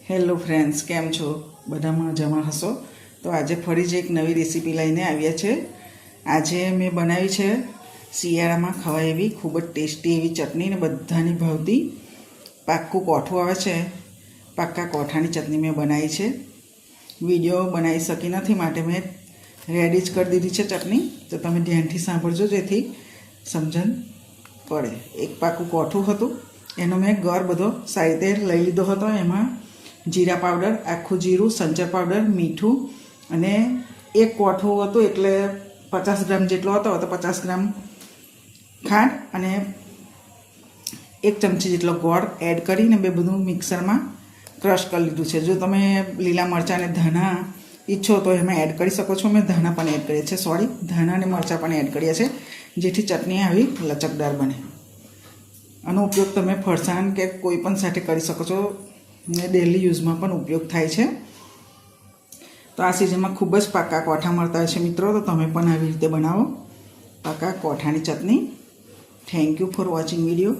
Hello friends, કેમ છો? બધા મજામાં હશો? તો આજે ફરી જ એક નવી રેસીપી લઈને આવ્યા છે. આજે મેં બનાવી છે શિયાળામાં ખવાય એવી ખૂબ જ ટેસ્ટી એવી ચટણી ને બધાની ભાવતી પાક્કું કોઠું આવે છે. પાક્કા કોઠાની ચટણી મેં બનાવી છે. વિડીયો બનાવી શકી નથી માટે મેં રેડી જ કરી દીધી છે ચટણી. તો તમે ધ્યાનથી સાંભળજો જેથી સમજણ પડે. એક પાક્કું કોઠું હતું, એનો મેં ગર બધો સારી રીતે લઈ લીધો હતો. એમાં જીરા પાવડર, આખું જીરું, સંચર પાવડર, મીઠું અને એક કોઠું હતું એટલે 50 ગ્રામ જેટલો હતો. તો 50 ગ્રામ ખાંડ અને 1 ચમચી જેટલો ગોળ એડ કરીને બે બધું મિક્સરમાં ક્રશ કરી લીધું છે. જો તમે લીલા મરચાં અને ધાણા ઈચ્છો તો એમાં એડ કરી શકો છો. મેં ધાણા પણ એડ કર્યા છે, ધાણા અને મરચાં પણ એડ કર્યા છે, જેથી ચટણી આવી લચકદાર બને. આનો ઉપયોગ તમે ફરસાણ કે કોઈ પણ સાથે કરી શકો છો ને ડેલી યુઝમાં પણ ઉપયોગ થાય છે. તો આ સિઝનમાં ખૂબ જ પાકા કોઠા મળતા હોય છે મિત્રો. તો તમે પણ આવી રીતે બનાવો પાકા કોઠાની ચટણી. Thank you for watching video.